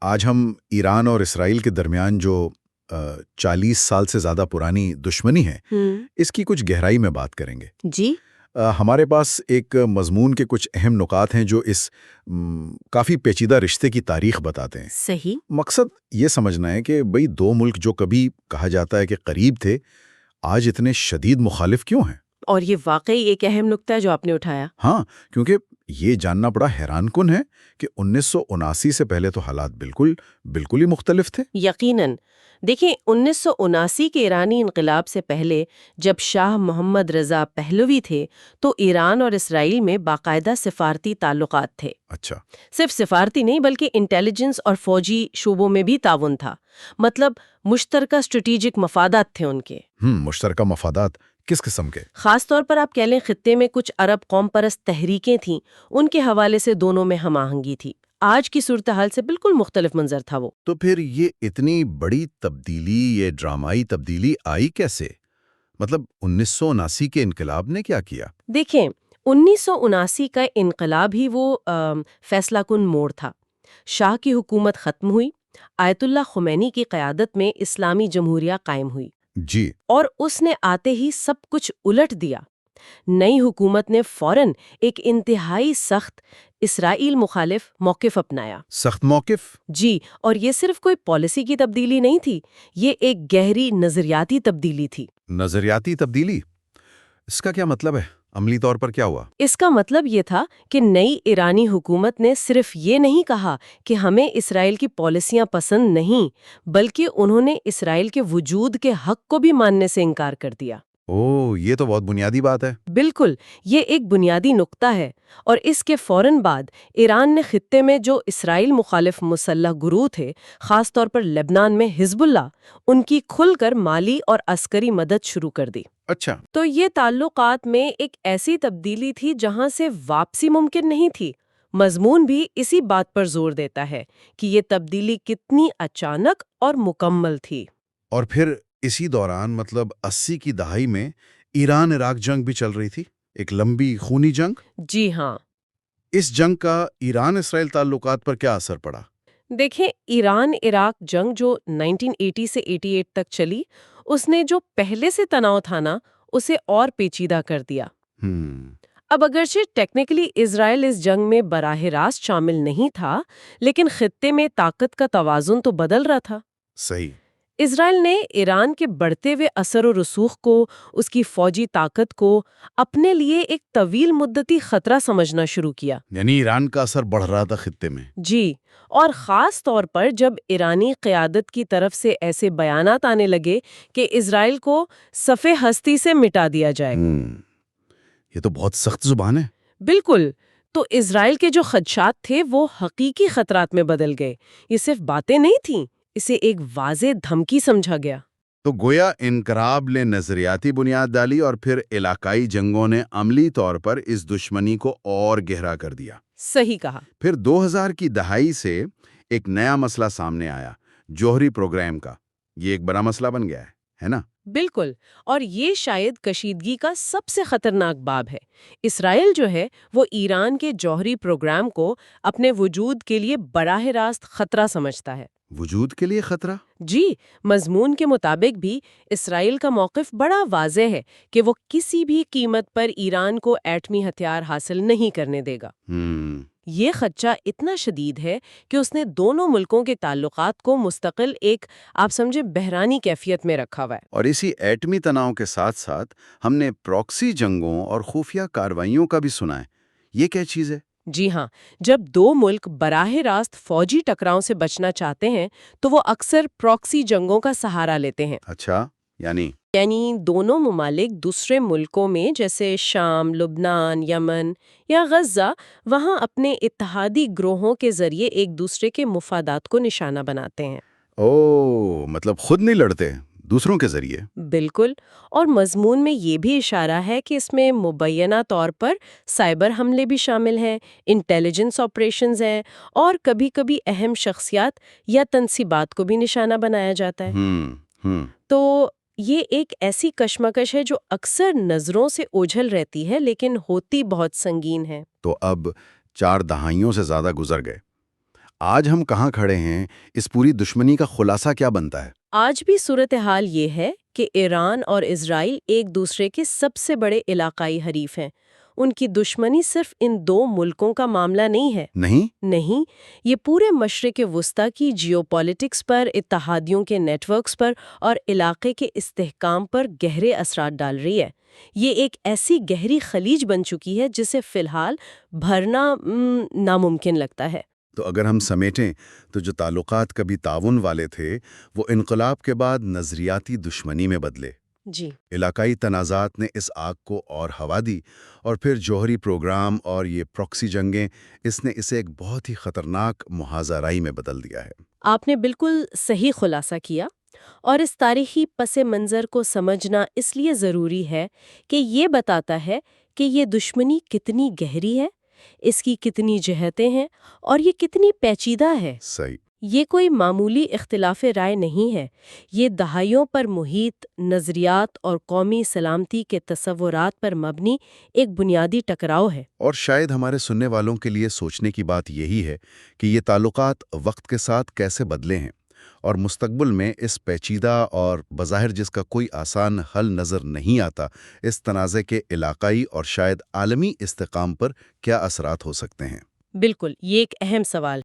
آج ہم ایران اور اسرائیل کے درمیان جو 40 سال سے زیادہ پرانی دشمنی ہے، اس کی کچھ گہرائی میں بات کریں گے۔ جی ہمارے پاس ایک مضمون کے کچھ اہم نکات ہیں جو اس کافی پیچیدہ رشتے کی تاریخ بتاتے ہیں۔ صحیح۔ مقصد یہ سمجھنا ہے کہ بھئی دو ملک جو کبھی کہا جاتا ہے کہ قریب تھے، آج اتنے شدید مخالف کیوں ہیں؟ اور یہ واقعی ایک اہم نکتہ ہے جو آپ نے اٹھایا۔ ہاں، کیونکہ یہ جاننا بڑا حیران کن ہے کہ 1979 سے پہلے تو حالات بالکل ہی مختلف تھے۔ یقیناً۔ دیکھیں 1979 کے ایرانی انقلاب سے پہلے جب شاہ محمد رضا پہلوی تھے تو ایران اور اسرائیل میں باقاعدہ سفارتی تعلقات تھے۔ اچھا۔ صرف سفارتی نہیں بلکہ انٹیلیجنس اور فوجی شعبوں میں بھی تعاون تھا، مطلب مشترکہ اسٹریٹجک مفادات تھے ان کے۔ مشترکہ مفادات کس قسم کے؟ خاص طور پر آپ کہہ لیں خطے میں کچھ عرب قوم پرست تحریکیں تھیں، ان کے حوالے سے دونوں میں ہم آہنگی تھی۔ آج کی صورتحال سے بالکل مختلف منظر تھا وہ۔ تو پھر یہ اتنی بڑی تبدیلی، یہ ڈرامائی تبدیلی آئی کیسے؟ مطلب 1979 کے انقلاب نے کیا کیا؟ دیکھیں 1979 کا انقلاب ہی وہ فیصلہ کن موڑ تھا۔ شاہ کی حکومت ختم ہوئی، آیت اللہ خمینی کی قیادت میں اسلامی جمہوریہ قائم ہوئی۔ جی۔ اور اس نے آتے ہی سب کچھ الٹ دیا۔ نئی حکومت نے فوراً ایک انتہائی سخت اسرائیل مخالف موقف اپنایا۔ سخت موقف؟ جی، اور یہ صرف کوئی پالیسی کی تبدیلی نہیں تھی، یہ ایک گہری نظریاتی تبدیلی تھی۔ نظریاتی تبدیلی؟ اس کا کیا مطلب ہے؟ عملی طور پر کیا ہوا؟ اس کا مطلب یہ تھا کہ نئی ایرانی حکومت نے صرف یہ نہیں کہا کہ ہمیں اسرائیل کی پالیسیاں پسند نہیں، بلکہ انہوں نے اسرائیل کے وجود کے حق کو بھی ماننے سے انکار کر دیا۔ یہ تو بہت بنیادی بات ہے۔ بالکل، یہ ایک بنیادی نقطہ ہے، اور اس کے فوراً بعد ایران نے خطے میں جو اسرائیل مخالف مسلح گروہ تھے، خاص طور پر لبنان میں حزب اللہ، ان کی کھل کر مالی اور عسکری مدد شروع کر دی۔ اچھا۔ تو یہ تعلقات میں ایک ایسی تبدیلی تھی جہاں سے واپسی ممکن نہیں تھی۔ مضمون بھی اسی بات پر زور دیتا ہے کہ یہ تبدیلی کتنی اچانک اور مکمل تھی۔ اور پھر اسی دوران مطلب 80 کی دہائی میں ایران عراق جنگ بھی چل رہی تھی، ایک لمبی خونی جنگ۔ جی ہاں۔ اس جنگ کا ایران اسرائیل تعلقات پر کیا اثر پڑا؟ دیکھیں ایران عراق جنگ جو 1980 سے 88 تک چلی، اس نے جو پہلے سے تناؤ تھا نا، اسے اور پیچیدہ کر دیا۔ اب اگرچہ ٹیکنیکلی اسرائیل اس جنگ میں براہ راست شامل نہیں تھا، لیکن خطے میں طاقت کا توازن تو بدل رہا تھا۔ صحیح۔ اسرائیل نے ایران کے بڑھتے ہوئے اثر و رسوخ کو، اس کی فوجی طاقت کو اپنے لیے ایک طویل مدتی خطرہ سمجھنا شروع کیا۔ یعنی ایران کا اثر بڑھ رہا تھا خطے میں۔ جی، اور خاص طور پر جب ایرانی قیادت کی طرف سے ایسے بیانات آنے لگے کہ اسرائیل کو صفِ ہستی سے مٹا دیا جائے گا۔ یہ تو بہت سخت زبان ہے۔ بالکل، تو اسرائیل کے جو خدشات تھے وہ حقیقی خطرات میں بدل گئے۔ یہ صرف باتیں نہیں تھیں، اسے ایک واضح دھمکی سمجھا گیا۔ تو گویا انقلاب نے نظریاتی بنیاد ڈالی اور پھر علاقائی جنگوں نے عملی طور پر اس دشمنی کو اور گہرا کر دیا۔ صحیح کہا۔ پھر 2000 کی دہائی سے ایک نیا مسئلہ سامنے آیا، جوہری پروگرام کا۔ یہ ایک بڑا مسئلہ بن گیا ہے نا؟ بالکل، اور یہ شاید کشیدگی کا سب سے خطرناک باب ہے۔ اسرائیل جو ہے وہ ایران کے جوہری پروگرام کو اپنے وجود کے لیے براہ راست خطرہ سمجھتا ہے۔ وجود کے لیے خطرہ؟ جی، مضمون کے مطابق بھی اسرائیل کا موقف بڑا واضح ہے کہ وہ کسی بھی قیمت پر ایران کو ایٹمی ہتھیار حاصل نہیں کرنے دے گا۔ یہ خدشہ اتنا شدید ہے کہ اس نے دونوں ملکوں کے تعلقات کو مستقل ایک آپ سمجھے بحرانی کیفیت میں رکھا ہوا ہے۔ اور اسی ایٹمی تناؤ کے ساتھ ساتھ ہم نے پراکسی جنگوں اور خفیہ کارروائیوں کا بھی سنا ہے۔ یہ کیا چیز ہے؟ جی ہاں، جب دو ملک براہ راست فوجی ٹکراؤں سے بچنا چاہتے ہیں تو وہ اکثر پراکسی جنگوں کا سہارا لیتے ہیں۔ اچھا، یعنی دونوں ممالک دوسرے ملکوں میں جیسے شام، لبنان، یمن یا غزہ وہاں اپنے اتحادی گروہوں کے ذریعے ایک دوسرے کے مفادات کو نشانہ بناتے ہیں۔ مطلب خود نہیں لڑتے، دوسروں کے ذریعے۔ بالکل، اور مضمون میں یہ بھی اشارہ ہے کہ اس میں مبینہ طور پر سائبر حملے بھی شامل ہیں، انٹیلیجنس آپریشنز ہیں، اور کبھی کبھی اہم شخصیات یا تنصیبات کو بھی نشانہ بنایا جاتا ہے۔ تو یہ ایک ایسی کشمکش ہے جو اکثر نظروں سے اوجھل رہتی ہے لیکن ہوتی بہت سنگین ہے۔ تو اب 4 دہائیوں سے زیادہ گزر گئے، آج ہم کہاں کھڑے ہیں، اس پوری دشمنی کا خلاصہ کیا بنتا ہے؟ آج بھی صورتحال یہ ہے کہ ایران اور اسرائیل ایک دوسرے کے سب سے بڑے علاقائی حریف ہیں۔ ان کی دشمنی صرف ان دو ملکوں کا معاملہ نہیں ہے۔ نہیں، یہ پورے مشرق وسطی کی جیو پالیٹکس پر، اتحادیوں کے نیٹ ورکس پر اور علاقے کے استحکام پر گہرے اثرات ڈال رہی ہے۔ یہ ایک ایسی گہری خلیج بن چکی ہے جسے فی الحال بھرنا ناممکن لگتا ہے۔ تو اگر ہم سمیٹیں تو جو تعلقات کبھی تعاون والے تھے وہ انقلاب کے بعد نظریاتی دشمنی میں بدلے۔ جی، علاقائی تنازعات نے اس آگ کو اور ہوا دی، اور پھر جوہری پروگرام اور یہ پراکسی جنگیں، اس نے اسے ایک بہت ہی خطرناک محاذرائی میں بدل دیا ہے۔ آپ نے بالکل صحیح خلاصہ کیا، اور اس تاریخی پس منظر کو سمجھنا اس لیے ضروری ہے کہ یہ بتاتا ہے کہ یہ دشمنی کتنی گہری ہے، اس کی کتنی جہتیں ہیں اور یہ کتنی پیچیدہ ہے۔ صحیح۔ یہ کوئی معمولی اختلاف رائے نہیں ہے، یہ دہائیوں پر محیط، نظریات اور قومی سلامتی کے تصورات پر مبنی ایک بنیادی ٹکراؤ ہے۔ اور شاید ہمارے سننے والوں کے لیے سوچنے کی بات یہی ہے کہ یہ تعلقات وقت کے ساتھ کیسے بدلے ہیں، اور مستقبل میں اس پیچیدہ اور بظاہر جس کا کوئی آسان حل نظر نہیں آتا اس تنازع کے علاقائی اور شاید عالمی استحکام پر کیا اثرات ہو سکتے ہیں۔ بالکل، یہ ایک اہم سوال